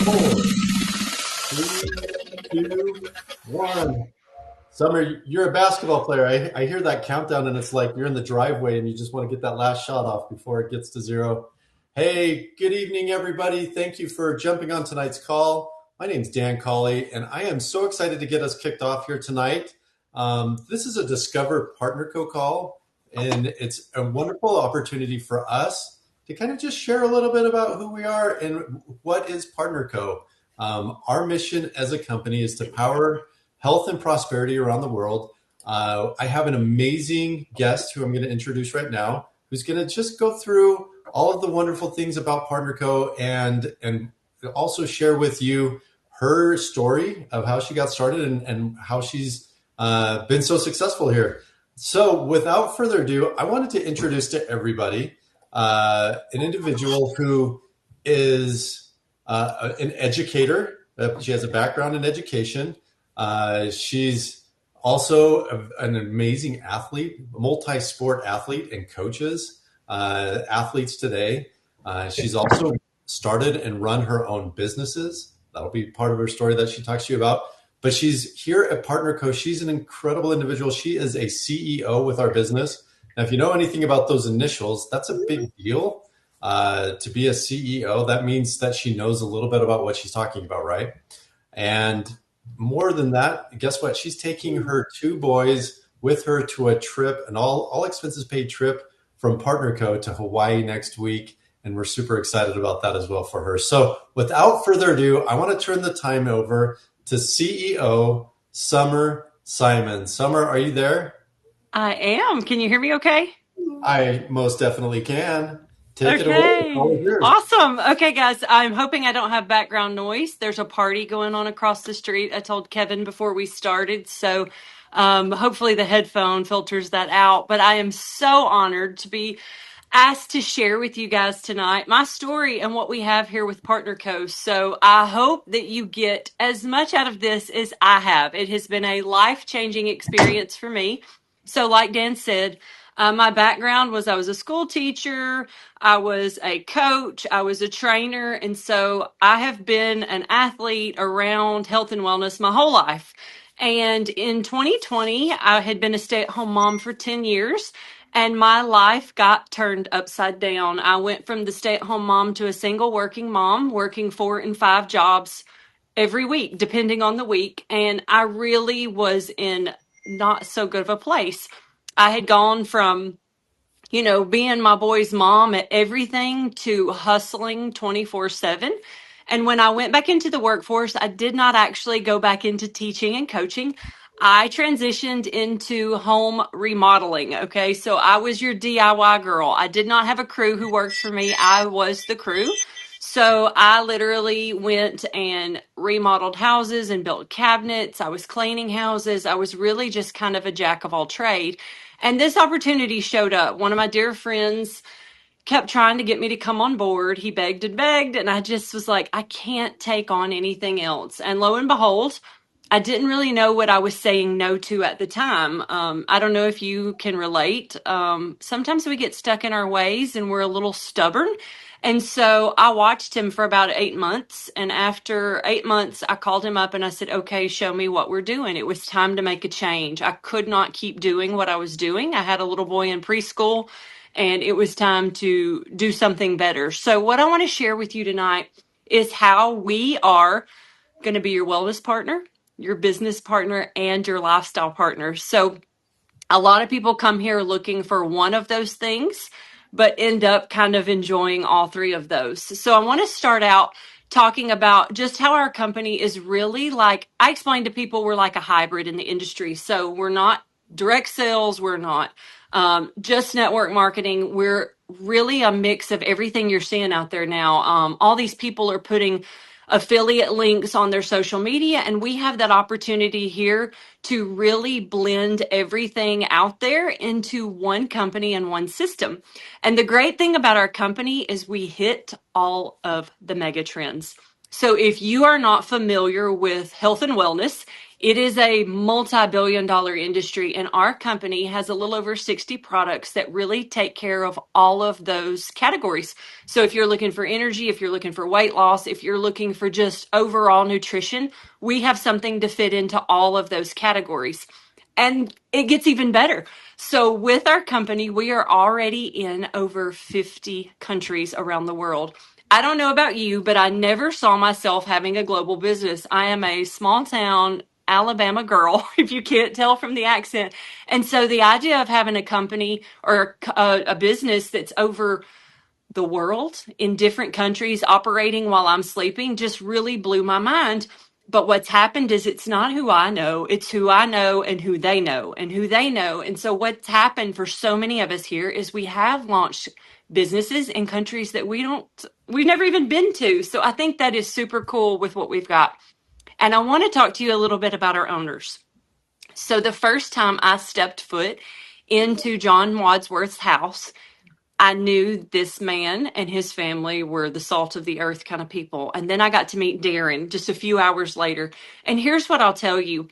Four, three, two, one. Summer, you're a basketball player. I hear that countdown, and it's like you're in the driveway and you just want to get that last shot off before it gets to zero. Hey, good evening, everybody. Thank you for jumping on tonight's call. My name's Dan Colley, and I am so excited to get us kicked off here tonight. This is a Discover Partner Co call, and it's a wonderful opportunity for us to kind of just share a little bit about who we are and what is Partner Co. Our mission as a company is to power health and prosperity around the world. I have an amazing guest who I'm going to introduce right now, who's going to just go through all of the wonderful things about Partner Co. and also share with you her story of how she got started and how she's been so successful here. So without further ado, I wanted to introduce to everybody an individual who is an educator. She has a background in education. She's also an amazing athlete, multi-sport athlete, and coaches athletes today. She's also started and run her own businesses. That'll be part of her story that she talks to you about. But she's here at Partner Co. She's an incredible individual. She is a CEO with our business. Now, if you know anything about those initials, that's a big deal. To be a CEO, that means that she knows a little bit about what she's talking about, right? And more than that, guess what? She's taking her two boys with her to a trip, an all expenses paid trip from Partner Co. to Hawaii next week. And we're super excited about that as well for her. So without further ado, I want to turn the time over to CEO Summer Simon. Summer, are you there? I am. Can you hear me okay? I most definitely can. Take it away. All Okay. is yours. Awesome. Okay, guys, I'm hoping I don't have background noise. There's a party going on across the street. I told Kevin before we started, so hopefully the headphone filters that out. But I am so honored to be asked to share with you guys tonight my story and what we have here with Partner Co. So I hope that you get as much out of this as I have. It has been a life-changing experience for me. So, like Dan said, my background was I was a school teacher, I was a coach, I was a trainer, and so I have been an athlete around health and wellness my whole life. And in 2020, I had been a stay at home mom for 10 years, and my life got turned upside down. I went from the stay at home mom to a single working mom, working 4 and 5 jobs every week, depending on the week. And I really was in not so good of a place. I had gone from, being my boy's mom at everything to hustling 24/7. And when I went back into the workforce, I did not actually go back into teaching and coaching. I transitioned into home remodeling. Okay. So I was your DIY girl. I did not have a crew who worked for me. I was the crew. So I literally went and remodeled houses and built cabinets. I was cleaning houses. I was really just kind of a jack of all trade. And this opportunity showed up. One of my dear friends kept trying to get me to come on board. He begged and begged, and I just was like, I can't take on anything else. And lo and behold, I didn't really know what I was saying no to at the time. I don't know if you can relate. Sometimes we get stuck in our ways and we're a little stubborn. And so I watched him for about 8 months. And after 8 months, I called him up and I said, okay, show me what we're doing. It was time to make a change. I could not keep doing what I was doing. I had a little boy in preschool and it was time to do something better. So, what I want to share with you tonight is how we are going to be your wellness partner, your business partner, and your lifestyle partner. So, a lot of people come here looking for one of those things, but end up kind of enjoying all three of those. So, I want to start out talking about just how our company is really like, I explain to people we're like a hybrid in the industry. So, we're not direct sales, we're not just network marketing. We're really a mix of everything you're seeing out there now. All these people are putting affiliate links on their social media, and we have that opportunity here to really blend everything out there into one company and one system. And the great thing about our company is we hit all of the mega trends. So if you are not familiar with health and wellness, it is a multi-billion dollar industry, and our company has a little over 60 products that really take care of all of those categories. So if you're looking for energy, if you're looking for weight loss, if you're looking for just overall nutrition, we have something to fit into all of those categories. And it gets even better. So with our company, we are already in over 50 countries around the world. I don't know about you, but I never saw myself having a global business. I am a small town Alabama girl, if you can't tell from the accent. And so the idea of having a company or a business that's over the world in different countries operating while I'm sleeping just really blew my mind. But what's happened is it's not who I know, it's who I know and who they know and who they know. And so what's happened for so many of us here is we have launched businesses in countries that we've never even been to. So I think that is super cool with what we've got. And I want to talk to you a little bit about our owners. So the first time I stepped foot into John Wadsworth's house, I knew this man and his family were the salt of the earth kind of people. And then I got to meet Darren just a few hours later. And here's what I'll tell you.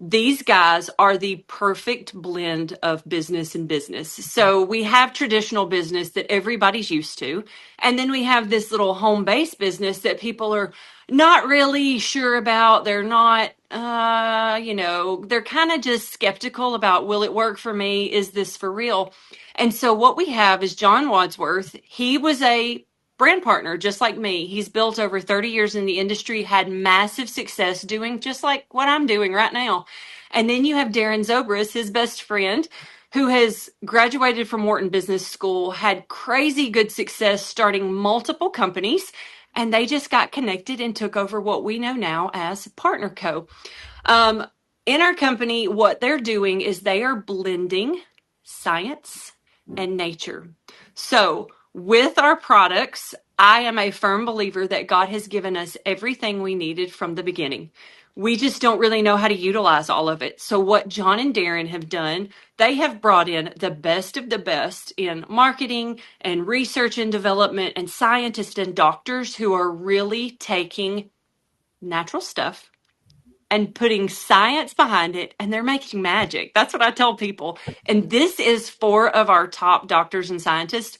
These guys are the perfect blend of business and business. So we have traditional business that everybody's used to. And then we have this little home-based business that people are not really sure about. They're not, they're kind of just skeptical about, will it work for me? Is this for real? And so what we have is John Wadsworth. He was a brand partner, just like me. He's built over 30 years in the industry, had massive success doing just like what I'm doing right now. And then you have Darren Zobrist, his best friend, who has graduated from Wharton Business School, had crazy good success starting multiple companies, and they just got connected and took over what we know now as Partner Co. In our company, what they're doing is they are blending science and nature. So with our products, I am a firm believer that God has given us everything we needed from the beginning. We just don't really know how to utilize all of it. So what John and Darren have done, they have brought in the best of the best in marketing and research and development and scientists and doctors who are really taking natural stuff and putting science behind it, and they're making magic. That's what I tell people. And this is 4 of our top doctors and scientists.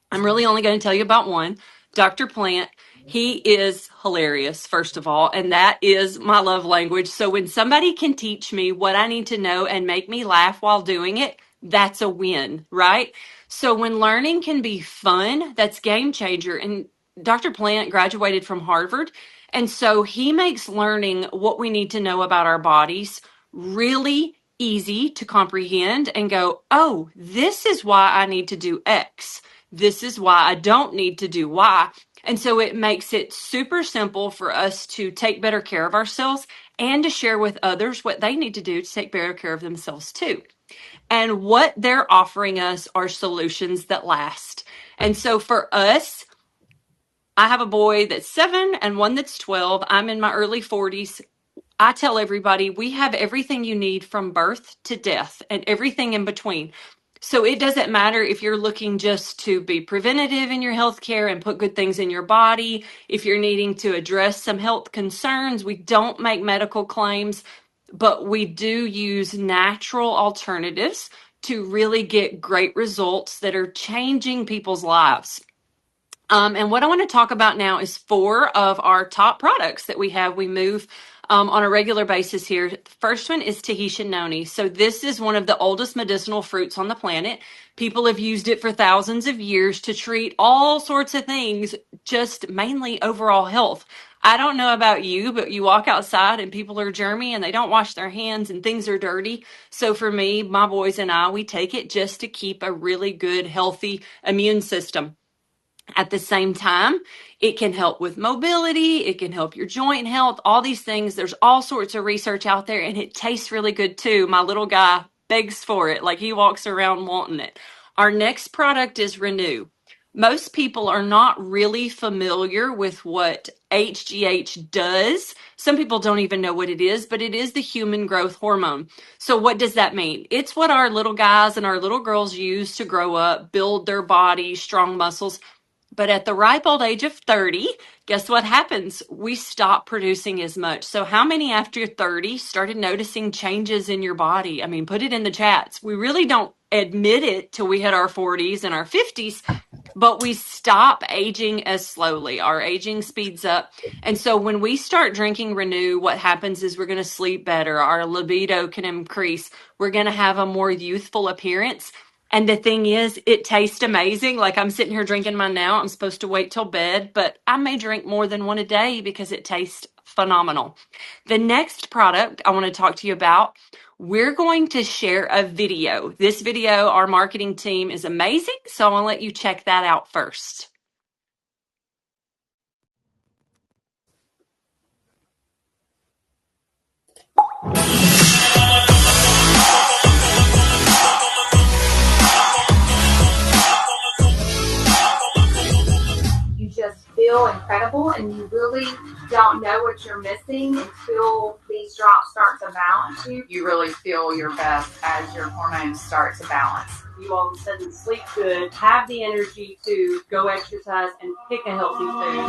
I'm really only going to tell you about one, Dr. Plant. He is hilarious, first of all, and that is my love language. So when somebody can teach me what I need to know and make me laugh while doing it, that's a win, right? So when learning can be fun, that's game changer. And Dr. Plant graduated from Harvard, and so he makes learning what we need to know about our bodies really easy to comprehend and go, oh, this is why I need to do X. This is why I don't need to do Y. And so it makes it super simple for us to take better care of ourselves and to share with others what they need to do to take better care of themselves too. And what they're offering us are solutions that last. And so for us, I have a boy that's 7 and one that's 12. I'm in my early 40s. I tell everybody we have everything you need from birth to death and everything in between. So it doesn't matter if you're looking just to be preventative in your healthcare and put good things in your body. If you're needing to address some health concerns, we don't make medical claims, but we do use natural alternatives to really get great results that are changing people's lives. And what I want to talk about now is 4 of our top products that we have. We move on a regular basis here. The first one is Tahitian noni. So this is one of the oldest medicinal fruits on the planet. People have used it for thousands of years to treat all sorts of things, just mainly overall health. I don't know about you, but you walk outside and people are germy and they don't wash their hands and things are dirty. So for me, my boys and I, we take it just to keep a really good, healthy immune system. At the same time, it can help with mobility. It can help your joint health, all these things. There's all sorts of research out there, and it tastes really good too. My little guy begs for it, like he walks around wanting it. Our next product is Renew. Most people are not really familiar with what HGH does. Some people don't even know what it is, but it is the human growth hormone. So what does that mean? It's what our little guys and our little girls use to grow up, build their bodies, strong muscles. But at the ripe old age of 30, guess what happens? We stop producing as much. So, how many after 30 started noticing changes in your body? I mean, put it in the chats. We really don't admit it till we hit our 40s and our 50s, but we stop aging as slowly. Our aging speeds up. And so, when we start drinking Renew, what happens is we're going to sleep better. Our libido can increase. We're going to have a more youthful appearance. And the thing is, it tastes amazing. Like I'm sitting here drinking mine now. I'm supposed to wait till bed, but I may drink more than one a day because it tastes phenomenal. The next product I want to talk to you about, we're going to share a video. This video, our marketing team is amazing. So I want to let you check that out first. You just feel incredible, and you really don't know what you're missing until these drops start to balance you. You really feel your best as your hormones start to balance. You all of a sudden sleep good, have the energy to go exercise and pick a healthy food.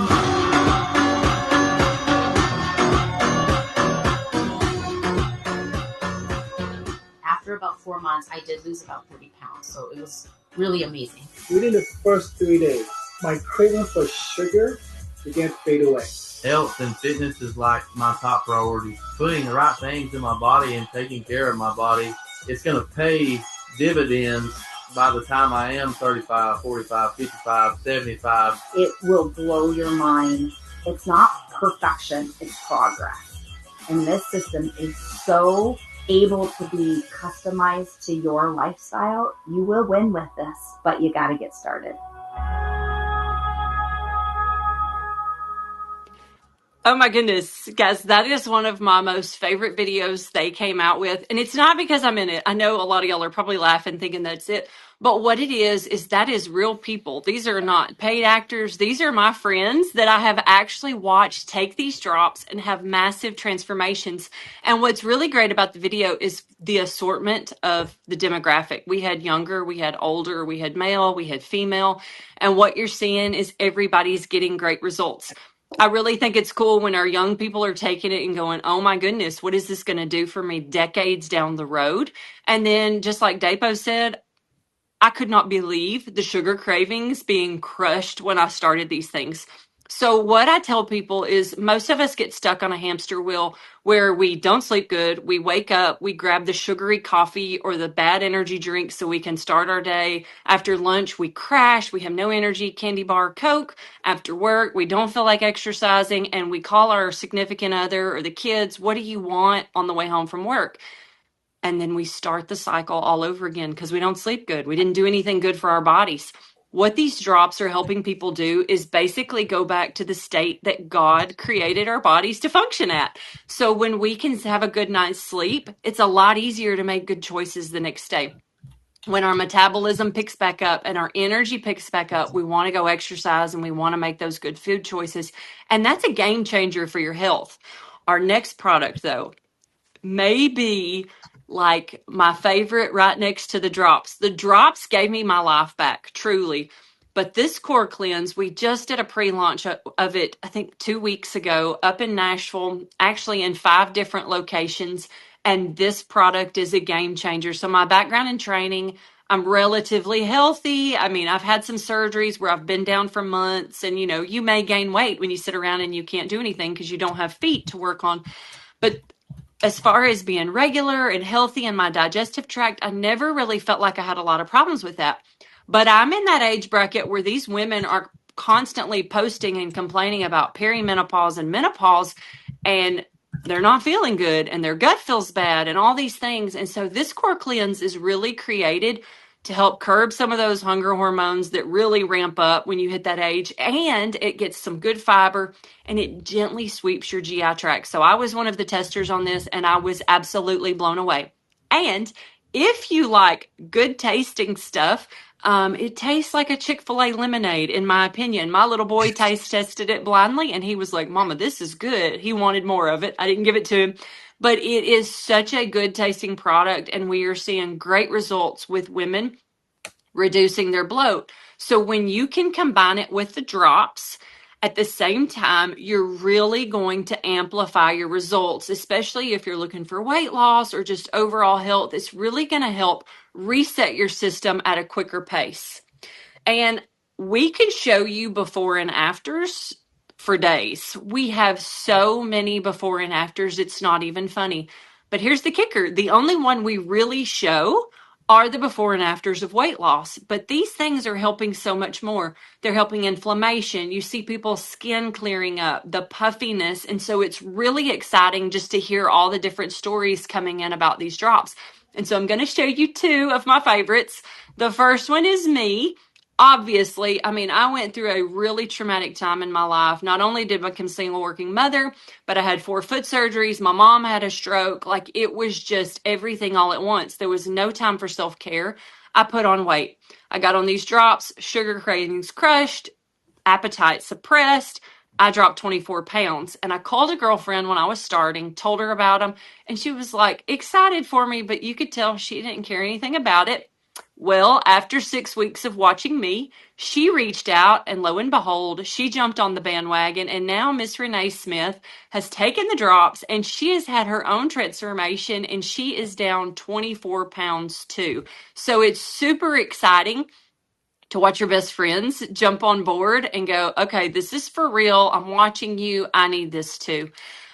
After about 4 months, I did lose about 30 pounds. So it was really amazing. Within the first 3 days, my craving for sugar began to fade away. Health and fitness is like my top priority. Putting the right things in my body and taking care of my body, it's going to pay dividends by the time I am 35, 45, 55, 75. It will blow your mind. It's not perfection, it's progress. And this system is so able to be customized to your lifestyle. You will win with this, but you got to get started. Oh my goodness, guys, that is one of my most favorite videos they came out with. And it's not because I'm in it. I know a lot of y'all are probably laughing thinking that's it. But what it is that is real people. These are not paid actors. These are my friends that I have actually watched take these drops and have massive transformations. And what's really great about the video is the assortment of the demographic. We had younger, we had older, we had male, we had female. And what you're seeing is everybody's getting great results. I really think it's cool when our young people are taking it and going, oh my goodness, what is this going to do for me decades down the road? And then just like Dapo said, I could not believe the sugar cravings being crushed when I started these things. So what I tell people is most of us get stuck on a hamster wheel where we don't sleep good. We wake up, we grab the sugary coffee or the bad energy drink so we can start our day. After lunch, we crash. We have no energy, candy bar, Coke. After work, we don't feel like exercising and we call our significant other or the kids, what do you want on the way home from work? And then we start the cycle all over again because we don't sleep good. We didn't do anything good for our bodies. What these drops are helping people do is basically go back to the state that God created our bodies to function at. So when we can have a good night's sleep, it's a lot easier to make good choices the next day. When our metabolism picks back up and our energy picks back up, we want to go exercise and we want to make those good food choices. And that's a game changer for your health. Our next product, though, may be like my favorite right next to the drops. The drops gave me my life back, truly. But this core cleanse, we just did a pre-launch of it, I think 2 weeks ago up in Nashville, actually in 5 different locations. And this product is a game changer. So my background in training, I'm relatively healthy. I mean, I've had some surgeries where I've been down for months and, you may gain weight when you sit around and you can't do anything because you don't have feet to work on. But as far as being regular and healthy in my digestive tract, I never really felt like I had a lot of problems with that. But I'm in that age bracket where these women are constantly posting and complaining about perimenopause and menopause, and they're not feeling good and their gut feels bad and all these things. And so this core cleanse is really created to help curb some of those hunger hormones that really ramp up when you hit that age. And it gets some good fiber and it gently sweeps your GI tract. So I was one of the testers on this and I was absolutely blown away. And if you like good tasting stuff, it tastes like a Chick-fil-A lemonade, in my opinion. My little boy taste tested it blindly and he was like, Mama, this is good. He wanted more of it. I didn't give it to him. But it is such a good tasting product and we are seeing great results with women reducing their bloat. So when you can combine it with the drops at the same time, you're really going to amplify your results, especially if you're looking for weight loss or just overall health. It's really going to help reset your system at a quicker pace. And we could show you before and afters for days. We have so many before and afters, it's not even funny. But here's the kicker. The only one we really show are the before and afters of weight loss. But these things are helping so much more. They're helping inflammation. You see people's skin clearing up, the puffiness. And so it's really exciting just to hear all the different stories coming in about these drops. And so I'm going to show you two of my favorites. The first one is me. Obviously, I mean, I went through a really traumatic time in my life. Not only did I become a single working mother, but I had 4 foot surgeries. My mom had a stroke. Like, it was just everything all at once. There was no time for self-care. I put on weight. I got on these drops, sugar cravings crushed, appetite suppressed. I dropped 24 pounds. And I called a girlfriend when I was starting, told her about them, and she was like excited for me, but you could tell she didn't care anything about it. Well, after 6 weeks of watching me, she reached out, and lo and behold, she jumped on the bandwagon. And now Miss Renee Smith has taken the drops, and she has had her own transformation, and she is down 24 pounds too. So it's super exciting to watch your best friends jump on board and go, okay, this is for real. I'm watching you. I need this too.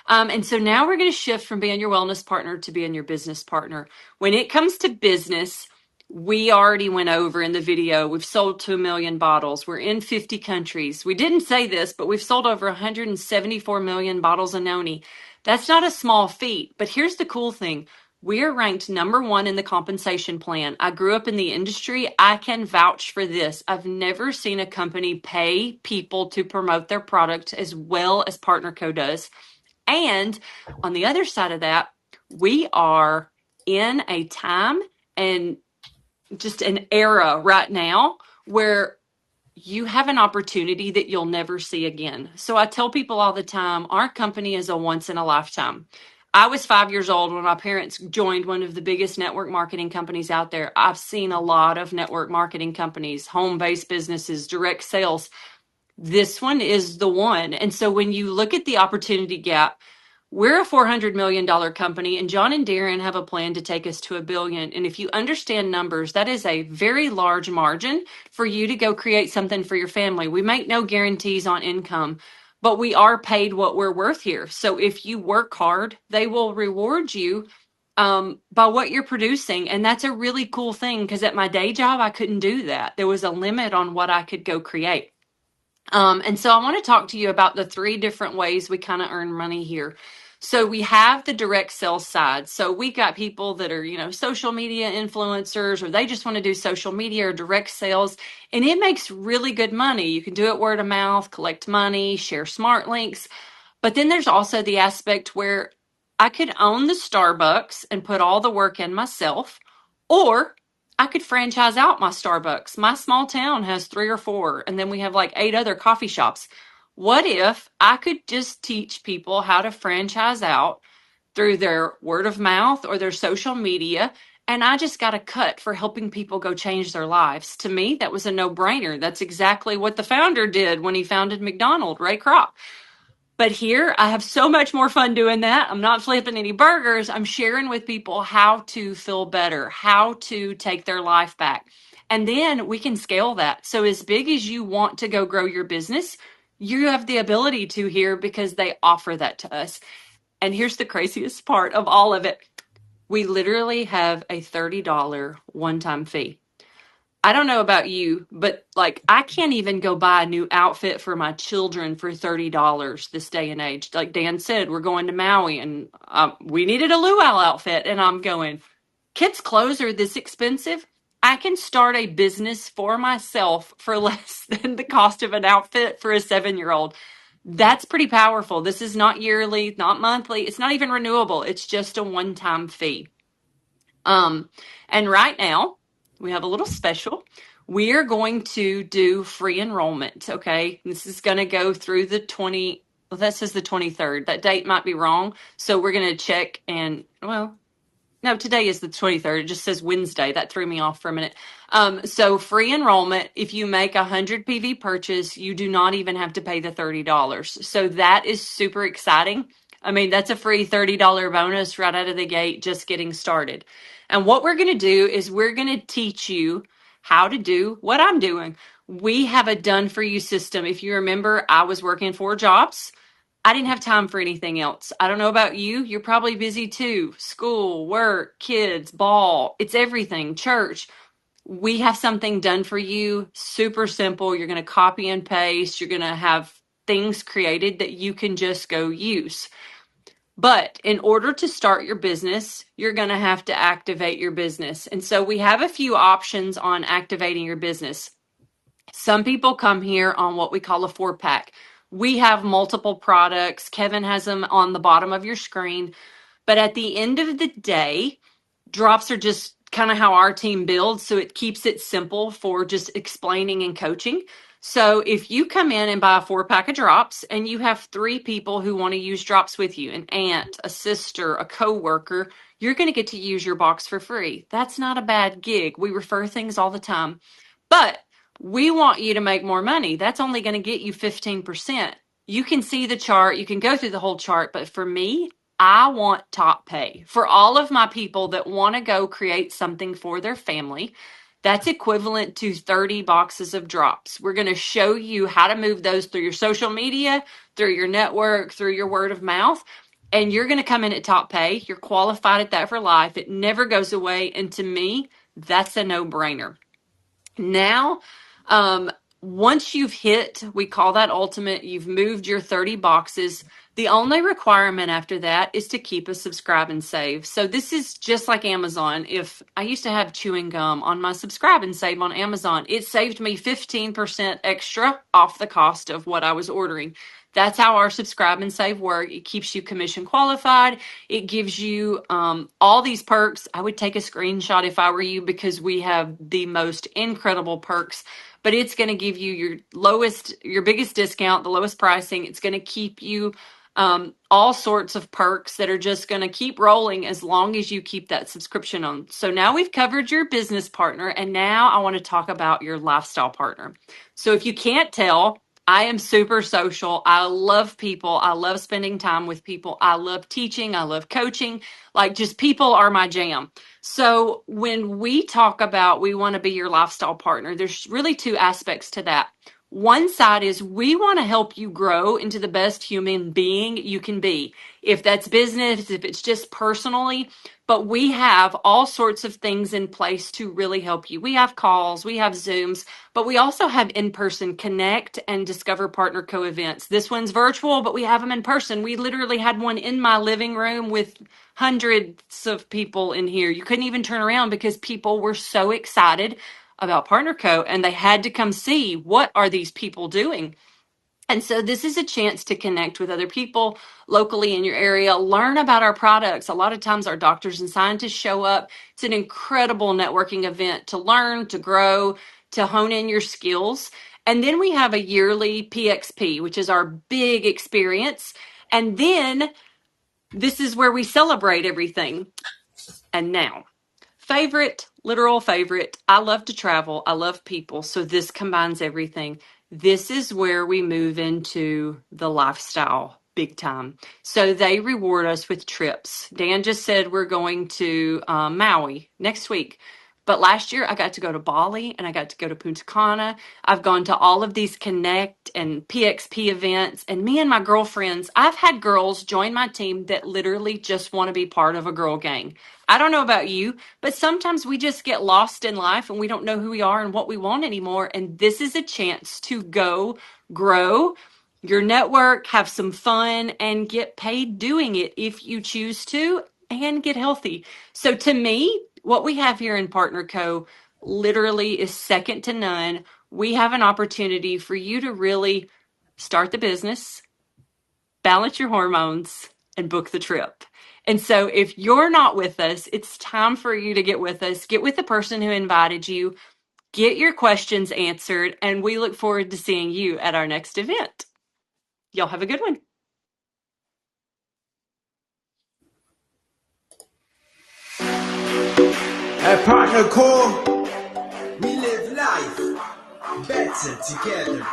And so now we're going to shift from being your wellness partner to being your business partner. When it comes to business, we already went over in the video, we've sold 2 million bottles. We're in 50 countries. We didn't say this, but we've sold over 174 million bottles of Noni. That's not a small feat, but here's the cool thing. We are ranked #1 in the compensation plan. I grew up in the industry. I can vouch for this. I've never seen a company pay people to promote their product as well as PartnerCo does. And on the other side of that, we are in a time and just an era right now where you have an opportunity that you'll never see again. So I tell people all the time, our company is a once in a lifetime. I was 5 years old when my parents joined one of the biggest network marketing companies out there. I've seen a lot of network marketing companies, home-based businesses, direct sales. This one is the one. And so when you look at the opportunity gap, we're a $400 million company, and John and Darren have a plan to take us to $1 billion. And if you understand numbers, that is a very large margin for you to go create something for your family. We make no guarantees on income, but we are paid what we're worth here. So if you work hard, they will reward you by what you're producing. And that's a really cool thing, because at my day job, I couldn't do that. There was a limit on what I could go create. And so I want to talk to you about the 3 different ways we kind of earn money here. So we have the direct sales side. So we got people that are, social media influencers, or they just want to do social media or direct sales, and it makes really good money. You can do it word of mouth, collect money, share smart links. But then there's also the aspect where I could own the Starbucks and put all the work in myself, or I could franchise out my Starbucks. My small town has 3 or 4, and then we have like 8 other coffee shops. What if I could just teach people how to franchise out through their word of mouth or their social media, and I just got a cut for helping people go change their lives? To me, that was a no-brainer. That's exactly what the founder did when he founded McDonald's, Ray Kroc. But here, I have so much more fun doing that. I'm not flipping any burgers. I'm sharing with people how to feel better, how to take their life back. And then we can scale that. So as big as you want to go grow your business, you have the ability to here, because they offer that to us. And here's the craziest part of all of it. We literally have a $30 one-time fee. I don't know about you, but like, I can't even go buy a new outfit for my children for $30 this day and age. Like Dan said, we're going to Maui, and we needed a luau outfit. And I'm going, kids' clothes are this expensive. I can start a business for myself for less than the cost of an outfit for a 7-year-old. That's pretty powerful. This is not yearly, not monthly. It's not even renewable. It's just a one-time fee. And right now, we have a little special. We are going to do free enrollment, okay? This is going to go through the 23rd. That date might be wrong. So we're going to check, and, well, No, today is the 23rd. It just says Wednesday. That threw me off for a minute. So free enrollment, if you make a 100 PV purchase, you do not even have to pay the $30. So that is super exciting. I mean, that's a free $30 bonus right out of the gate, just getting started. And what we're going to do is we're going to teach you how to do what I'm doing. We have a done for you system. If you remember, I was working 4 jobs. I didn't have time for anything else. I don't know about you. You're probably busy too. School, work, kids, ball. It's everything. Church. We have something done for you. Super simple. You're going to copy and paste. You're going to have things created that you can just go use. But in order to start your business, you're going to have to activate your business. And so we have a few options on activating your business. Some people come here on what we call a 4-pack. We have multiple products. Kevin has them on the bottom of your screen. But at the end of the day, drops are just kind of how our team builds. So it keeps it simple for just explaining and coaching. So if you come in and buy a 4-pack of drops and you have 3 people who want to use drops with you, an aunt, a sister, a coworker, you're going to get to use your box for free. That's not a bad gig. We refer things all the time. But we want you to make more money. That's only going to get you 15%. You can see the chart. You can go through the whole chart. But for me, I want top pay. For all of my people that want to go create something for their family, that's equivalent to 30 boxes of drops. We're going to show you how to move those through your social media, through your network, through your word of mouth. And you're going to come in at top pay. You're qualified at that for life. It never goes away. And to me, that's a no-brainer. Now, once you've hit, we call that ultimate, you've moved your 30 boxes. The only requirement after that is to keep a subscribe and save. So this is just like Amazon. If I used to have chewing gum on my subscribe and save on Amazon, it saved me 15% extra off the cost of what I was ordering. That's how our subscribe and save work. It keeps you commission qualified. It gives you all these perks. I would take a screenshot if I were you because we have the most incredible perks. But it's going to give you your biggest discount, the lowest pricing. It's going to keep you all sorts of perks that are just going to keep rolling as long as you keep that subscription on. So now we've covered your business partner, and now I want to talk about your lifestyle partner. So if you can't tell, I am super social. I love people. I love spending time with people. I love teaching. I love coaching. Like, just people are my jam. So when we talk about we want to be your lifestyle partner, there's really 2 aspects to that. One side is we want to help you grow into the best human being you can be. If that's business, if it's just personally, but we have all sorts of things in place to really help you. We have calls, we have Zooms, but we also have in-person Connect and Discover Partner Co events. This one's virtual, but we have them in person. We literally had one in my living room with hundreds of people in here. You couldn't even turn around because people were so excited about Partner Co and they had to come see what are these people doing. And so this is a chance to connect with other people locally in your area, learn about our products. A lot of times our doctors and scientists show up. It's an incredible networking event to learn, to grow, to hone in your skills. And then we have a yearly PXP, which is our big experience. And then this is where we celebrate everything. And now, literal favorite. I love to travel. I love people. So this combines everything. This is where we move into the lifestyle big time. So they reward us with trips. Dan just said we're going to Maui next week. But last year I got to go to Bali and I got to go to Punta Cana. I've gone to all of these Connect and PXP events. And me and my girlfriends, I've had girls join my team that literally just want to be part of a girl gang. I don't know about you, but sometimes we just get lost in life and we don't know who we are and what we want anymore. And this is a chance to go grow your network, have some fun, and get paid doing it if you choose to, and get healthy. So to me, what we have here in Partner Co literally is second to none. We have an opportunity for you to really start the business, balance your hormones, and book the trip. And so if you're not with us, it's time for you to get with us. Get with the person who invited you. Get your questions answered. And we look forward to seeing you at our next event. Y'all have a good one. a core, we live life better together.